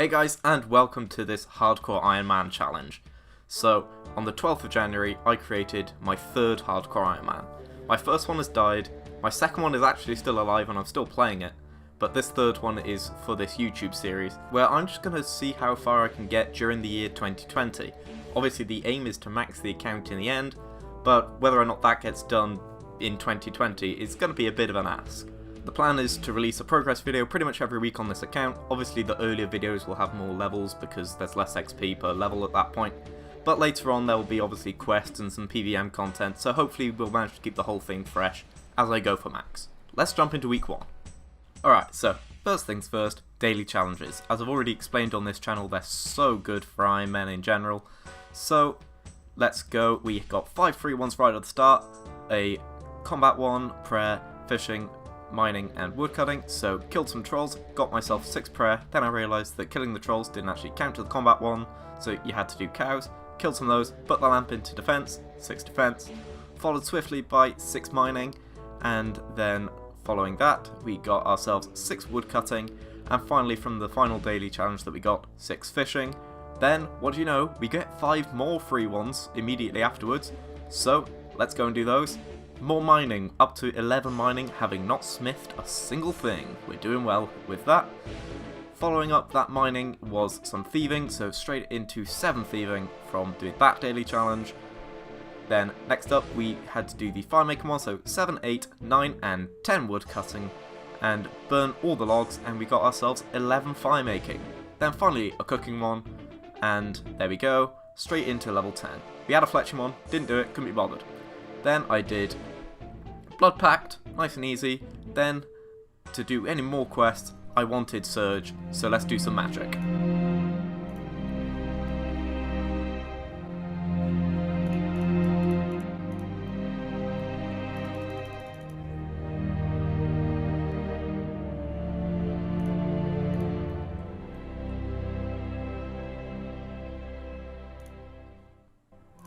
Hey guys, and welcome to this Hardcore Iron Man challenge. So, on the 12th of January, I created my third Hardcore Iron Man. My first one has died, my second one is actually still alive and I'm still playing it, but this third one is for this YouTube series, where I'm just going to see how far I can get during the year 2020. Obviously the aim is to max the account in the end, but whether or not that gets done in 2020 is going to be a bit of an ask. The plan is to release a progress video pretty much every week on this account. Obviously the earlier videos will have more levels because there's less XP per level at that point, but later on there will be obviously quests and some PVM content, so hopefully we'll manage to keep the whole thing fresh as I go for max. Let's jump into week 1. Alright, so first things first, daily challenges. As I've already explained on this channel, they're so good for Iron Men in general. So let's go. We got 5 free ones right at the start, a combat one, prayer, fishing, mining and woodcutting. So killed some trolls, got myself 6 prayer, then I realised that killing the trolls didn't actually count to the combat one, so you had to do cows, killed some of those, put the lamp into defense, 6 defense, followed swiftly by 6 mining, and then following that we got ourselves 6 woodcutting, and finally from the final daily challenge that we got, 6 fishing. Then, what do you know, we get 5 more free ones immediately afterwards, so let's go and do those. More mining, up to 11 mining, having not smithed a single thing. We're doing well with that. Following up that mining was some thieving, so straight into 7 thieving from doing that daily challenge. Then next up we had to do the fire making one, so 7, 8, 9 and 10 wood cutting and burn all the logs, and we got ourselves 11 fire making. Then finally a cooking one, and there we go, straight into level 10. We had a fletching one, didn't do it, couldn't be bothered. Then I did Blood Pact, nice and easy. Then, to do any more quests, I wanted Surge, so let's do some magic.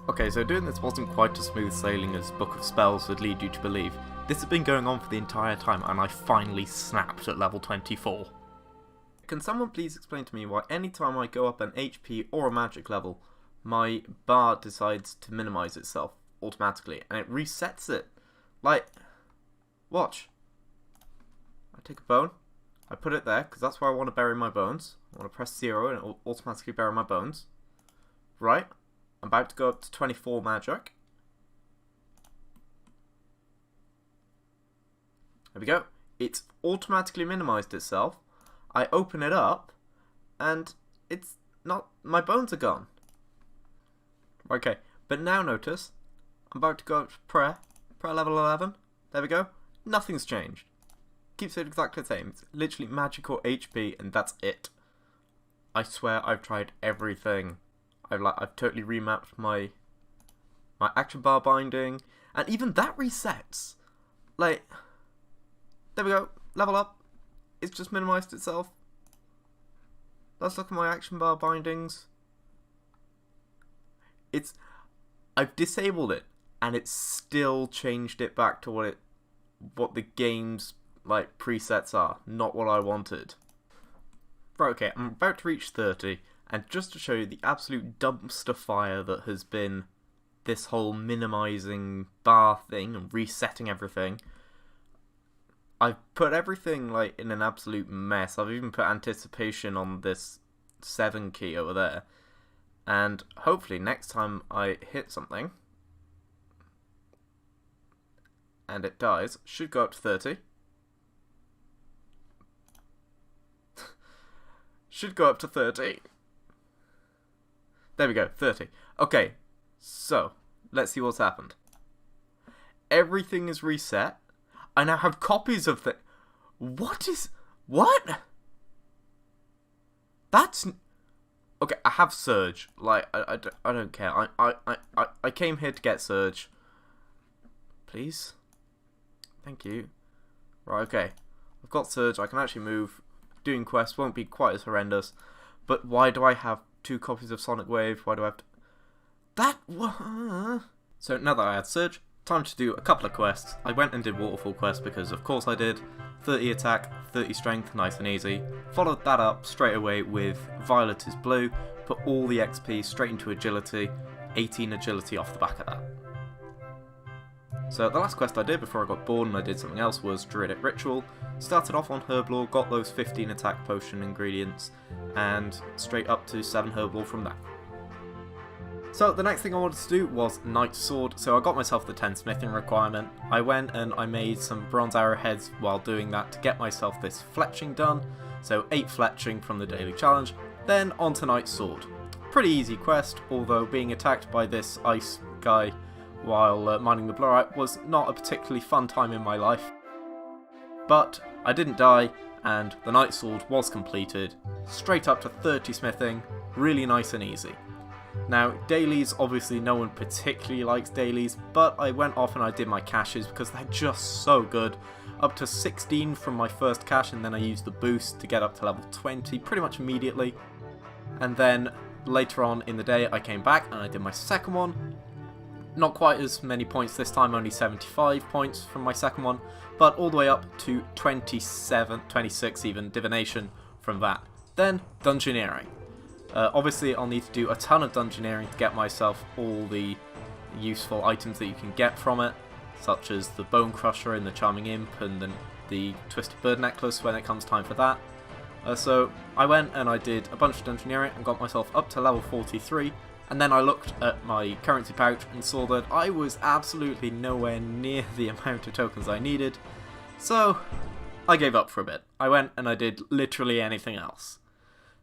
Okay, so doing this wasn't quite as smooth sailing as Book of Spells would lead you to believe. This has been going on for the entire time and I finally snapped at level 24. Can someone please explain to me why anytime I go up an HP or a magic level, my bar decides to minimise itself automatically and it resets it? Like, watch. I take a bone, I put it there because that's where I want to bury my bones. I want to press 0 and it will automatically bury my bones. Right? I'm about to go up to 24 magic. There we go. It's automatically minimized itself. I open it up and it's not, my bones are gone. Okay, but now notice, I'm about to go up to prayer level 11. There we go. Nothing's changed. Keeps it exactly the same. It's literally magical HP and that's it. I swear I've tried everything. I've totally remapped my action bar binding, and even that resets. Like, there we go, level up. It's just minimized itself. Let's look at my action bar bindings. I've disabled it, and it's still changed it back to what the game's like presets are, not what I wanted. Right, okay, I'm about to reach 30. And just to show you the absolute dumpster fire that has been this whole minimizing bar thing and resetting everything, I've put everything like in an absolute mess. I've even put anticipation on this 7 key over there. And hopefully next time I hit something and it dies, should go up to 30. Should go up to 30. There we go, 30. Okay, so, let's see what's happened. Everything is reset. I now have copies of the... What? That's... Okay, I have Surge. Like, I don't care. I came here to get Surge. Please? Thank you. Right, okay. I've got Surge, I can actually move. Doing quests won't be quite as horrendous. But why do I have 2 copies of Sonic Wave? Why do I have to... So now that I had Surge, time to do a couple of quests. I went and did waterfall quest because of course I did. 30 attack, 30 strength, nice and easy. Followed that up straight away with Violet is Blue, put all the XP straight into agility, 18 agility off the back of that. So the last quest I did before I got bored and I did something else was Druidic Ritual. Started off on Herblore, got those 15 attack potion ingredients, and straight up to 7 Herblore from that. So the next thing I wanted to do was Knight's Sword, so I got myself the 10 smithing requirement. I went and I made some bronze arrowheads while doing that to get myself this fletching done, so 8 fletching from the daily challenge, then on to Knight's Sword. Pretty easy quest, although being attacked by this ice guy while mining the Blurite was not a particularly fun time in my life. But I didn't die, and the Knight's Sword was completed, straight up to 30 smithing, really nice and easy. Now, dailies, obviously no one particularly likes dailies, but I went off and I did my caches because they're just so good. Up to 16 from my first cache, and then I used the boost to get up to level 20 pretty much immediately. And then later on in the day I came back and I did my second one. Not quite as many points this time, only 75 points from my second one, but all the way up to 27, 26 even, divination from that. Then dungeoneering. Obviously I'll need to do a ton of dungeoneering to get myself all the useful items that you can get from it, such as the Bone Crusher and the Charming Imp and the Twisted Bird Necklace when it comes time for that. So I went and I did a bunch of dungeoneering and got myself up to level 43, and then I looked at my currency pouch and saw that I was absolutely nowhere near the amount of tokens I needed, so I gave up for a bit. I went and I did literally anything else.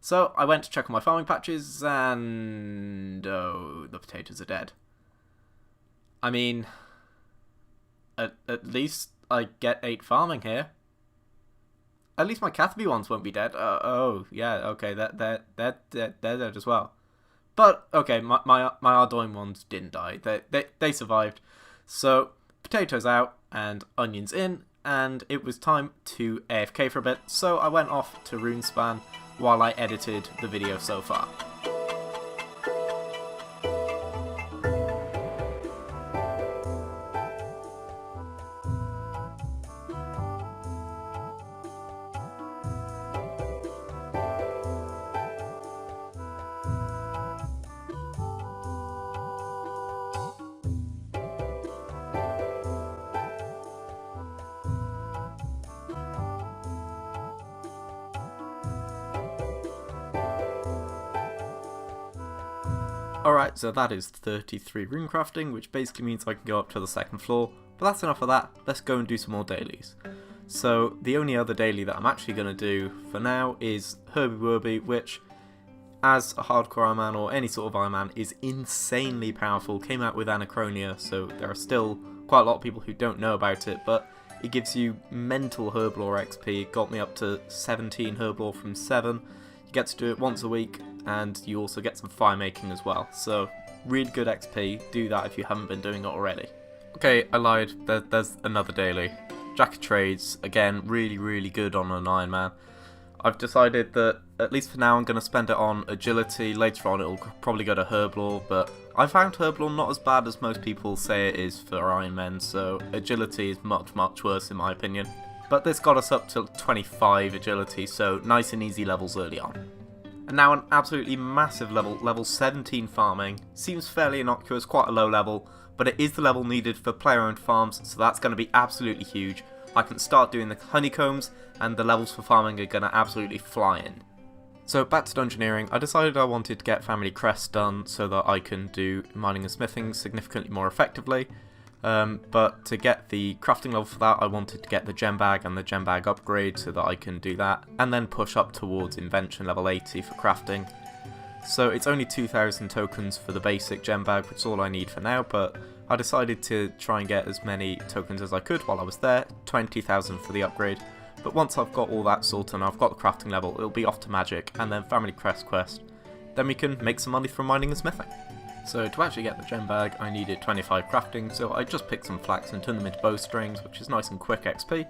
So I went to check on my farming patches and oh, the potatoes are dead. I mean, at least I get 8 farming here. At least my Catherby ones won't be dead. Oh, yeah, okay, they're dead as well. But, okay, my Ardoin ones didn't die. They survived. So, potatoes out and onions in, and it was time to AFK for a bit. So I went off to RuneSpan while I edited the video so far. Alright, so that is 33 rune crafting, which basically means I can go up to the second floor, but that's enough of that, let's go and do some more dailies. So the only other daily that I'm actually going to do for now is Herbie Werby, which as a hardcore Iron Man or any sort of Iron Man is insanely powerful, came out with Anachronia, so there are still quite a lot of people who don't know about it, but it gives you mental Herblore XP, it got me up to 17 Herblore from 7, you get to do it once a week, and you also get some fire making as well, so really good XP, do that if you haven't been doing it already. Okay, I lied, there's another daily. Jack of Trades, again, really good on an Iron Man. I've decided that, at least for now, I'm going to spend it on agility, later on it'll probably go to Herblore, but I found Herblore not as bad as most people say it is for Iron Men, so agility is much worse in my opinion. But this got us up to 25 agility, so nice and easy levels early on. And now an absolutely massive level, level 17 farming. Seems fairly innocuous, quite a low level, but it is the level needed for player-owned farms, so that's going to be absolutely huge. I can start doing the honeycombs, and the levels for farming are going to absolutely fly in. So back to dungeoneering, I decided I wanted to get family crests done so that I can do mining and smithing significantly more effectively. But to get the crafting level for that, I wanted to get the gem bag and the gem bag upgrade so that I can do that, and then push up towards invention level 80 for crafting. So it's only 2,000 tokens for the basic gem bag, which is all I need for now, but I decided to try and get as many tokens as I could while I was there, 20,000 for the upgrade. But once I've got all that sorted and I've got the crafting level, it'll be off to magic, and then family crest quest. Then we can make some money from mining and smithing. So to actually get the gem bag, I needed 25 crafting, so I just picked some flax and turned them into bowstrings, which is nice and quick XP.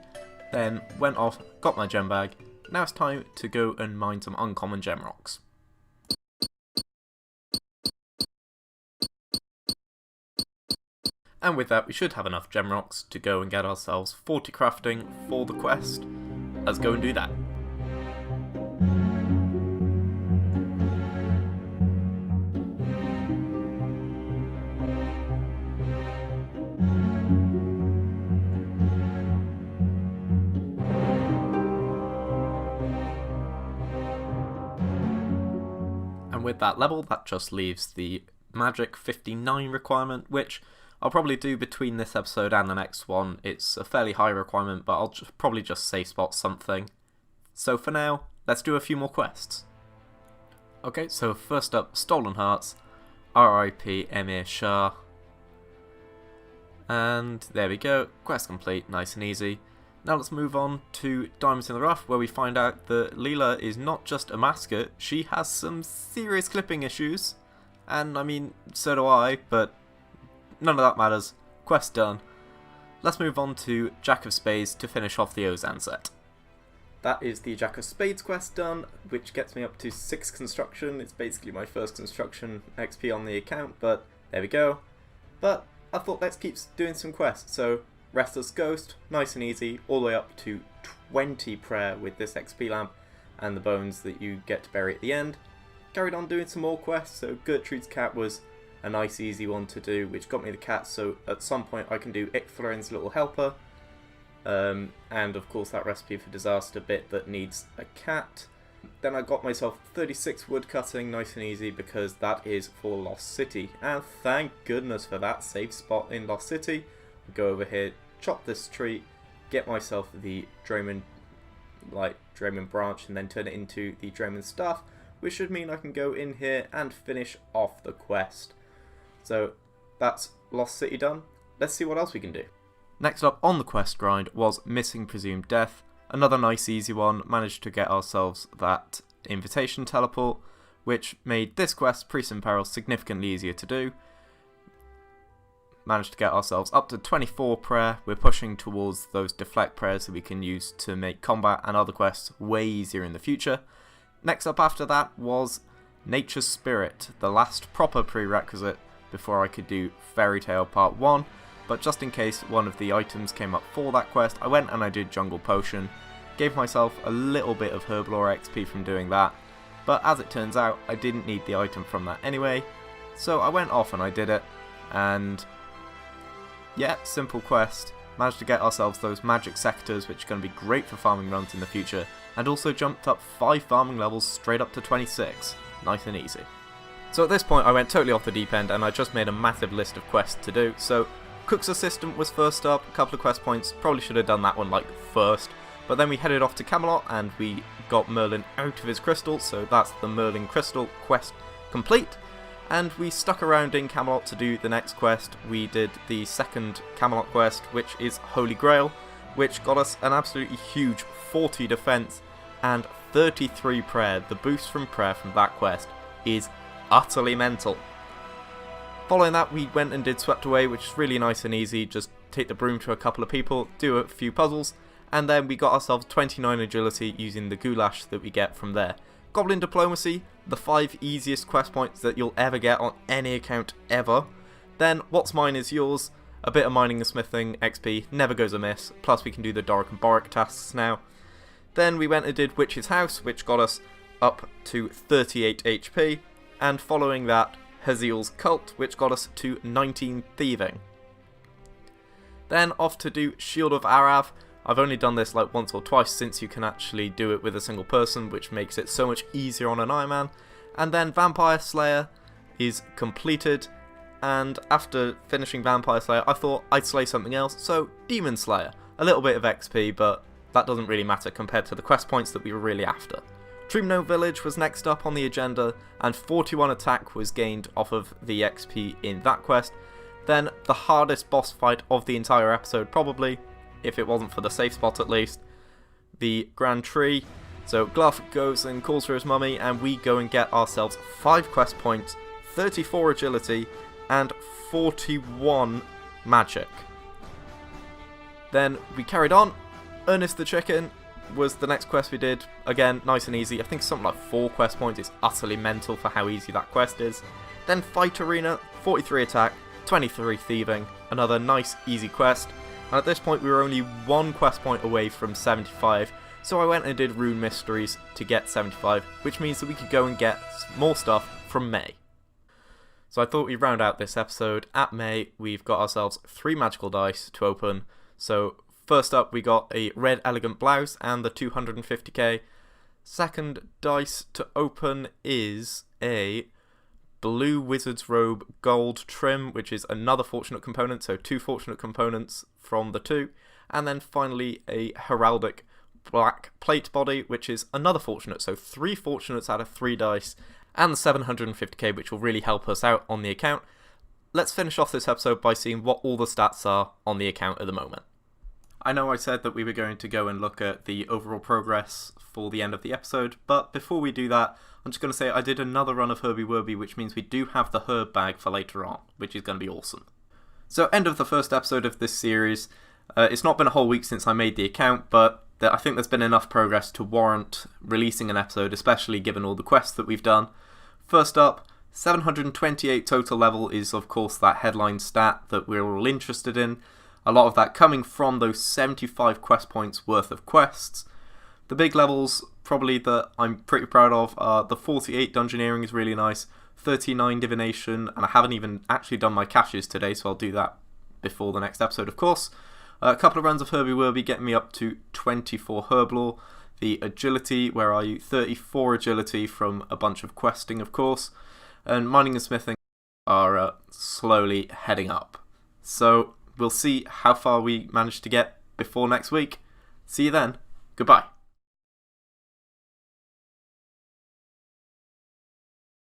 Then went off, got my gem bag. Now it's time to go and mine some uncommon gem rocks. And with that, we should have enough gem rocks to go and get ourselves 40 crafting for the quest. Let's go and do that. And with that level, that just leaves the magic 59 requirement, which I'll probably do between this episode and the next one. It's a fairly high requirement, but I'll probably just safe spot something. So for now, let's do a few more quests. Okay, so first up, Stolen Hearts, RIP Emir Shah. And there we go, quest complete, nice and easy. Now let's move on to Diamonds in the Rough, where we find out that Leela is not just a mascot, she has some serious clipping issues. And I mean, so do I, but none of that matters. Quest done. Let's move on to Jack of Spades to finish off the Ozan set. That is the Jack of Spades quest done, which gets me up to 6 construction. It's basically my first construction XP on the account, but there we go. But I thought let's keep doing some quests. So Restless Ghost, nice and easy, all the way up to 20 prayer with this XP lamp and the bones that you get to bury at the end. Carried on doing some more quests, so Gertrude's cat was a nice easy one to do, which got me the cat, so at some point I can do Icthlorin's Little Helper, and of course that recipe for disaster bit that needs a cat. Then I got myself 36 wood cutting, nice and easy, because that is for Lost City, and thank goodness for that safe spot in Lost City. Go over here, chop this tree, get myself the Draymond branch, and then turn it into the Draymond staff, which should mean I can go in here and finish off the quest. So that's Lost City done. Let's see what else we can do. Next up on the quest grind was Missing Presumed Death. Another nice easy one. Managed to get ourselves that invitation teleport, which made this quest, Priest in Peril, significantly easier to do. Managed to get ourselves up to 24 prayer. We're pushing towards those deflect prayers that we can use to make combat and other quests way easier in the future. Next up after that was Nature's Spirit, the last proper prerequisite before I could do Fairy Tale Part 1, but just in case one of the items came up for that quest, I went and I did Jungle Potion, gave myself a little bit of Herblore XP from doing that, but as it turns out, I didn't need the item from that anyway, so I went off and I did it, and yeah, simple quest. Managed to get ourselves those magic sectors, which are going to be great for farming runs in the future, and also jumped up 5 farming levels straight up to 26. Nice and easy. So at this point I went totally off the deep end and I just made a massive list of quests to do. So Cook's Assistant was first up, a couple of quest points, probably should have done that one like first, but then we headed off to Camelot and we got Merlin out of his crystal, so that's the Merlin Crystal quest complete. And we stuck around in Camelot to do the next quest. We did the second Camelot quest, which is Holy Grail, which got us an absolutely huge 40 defense and 33 prayer. The boost from prayer from that quest is utterly mental. Following that, we went and did Swept Away, which is really nice and easy. Just take the broom to a couple of people, do a few puzzles, and then we got ourselves 29 agility using the goulash that we get from there. Goblin Diplomacy, the 5 easiest quest points that you'll ever get on any account ever. Then What's Mine Is Yours, a bit of mining and smithing XP, never goes amiss, plus we can do the Doric and Boric tasks now. Then we went and did Witch's House, which got us up to 38 HP, and following that, Haziel's Cult, which got us to 19 Thieving. Then off to do Shield of Arav. I've only done this like once or twice since you can actually do it with a single person, which makes it so much easier on an Iron Man. And then Vampire Slayer is completed, and after finishing Vampire Slayer I thought I'd slay something else, so Demon Slayer. A little bit of XP, but that doesn't really matter compared to the quest points that we were really after. Trumno Village was next up on the agenda, and 41 attack was gained off of the XP in that quest. Then the hardest boss fight of the entire episode probably, if it wasn't for the safe spot at least, the Grand Tree. So Gluff goes and calls for his mummy, and we go and get ourselves 5 quest points, 34 agility, and 41 magic. Then we carried on. Ernest the Chicken was the next quest we did. Again, nice and easy. I think something like 4 quest points. It's utterly mental for how easy that quest is. Then Fight Arena, 43 attack, 23 thieving, another nice easy quest, and at this point we were only one quest point away from 75, so I went and did Rune Mysteries to get 75, which means that we could go and get more stuff from May. So I thought we'd round out this episode. At May, we've got ourselves 3 magical dice to open. So first up we got a red elegant blouse and the 250k. Second dice to open is a blue wizard's robe gold trim, which is another fortunate component, so 2 fortunate components from the 2. And then finally a heraldic black plate body, which is another fortunate, so 3 fortunates out of 3 dice, and the 750k, which will really help us out on the account. Let's finish off this episode by seeing what all the stats are on the account at the moment. I know I said that we were going to go and look at the overall progress for the end of the episode, but before we do that, I'm just going to say I did another run of Herby Werby, which means we do have the herb bag for later on, which is going to be awesome. So, end of the first episode of this series. It's not been a whole week since I made the account, but I think there's been enough progress to warrant releasing an episode, especially given all the quests that we've done. First up, 728 total level is of course that headline stat that we're all interested in. A lot of that coming from those 75 quest points worth of quests. The big levels, probably that I'm pretty proud of, are the 48 Dungeoneering is really nice, 39 Divination, and I haven't even actually done my caches today, so I'll do that before the next episode of course. A couple of runs of Herby Werby getting me up to 24 Herblore. The Agility, where are you? 34 Agility from a bunch of questing of course. And Mining and Smithing are slowly heading up. So we'll see how far we manage to get before next week. See you then. Goodbye.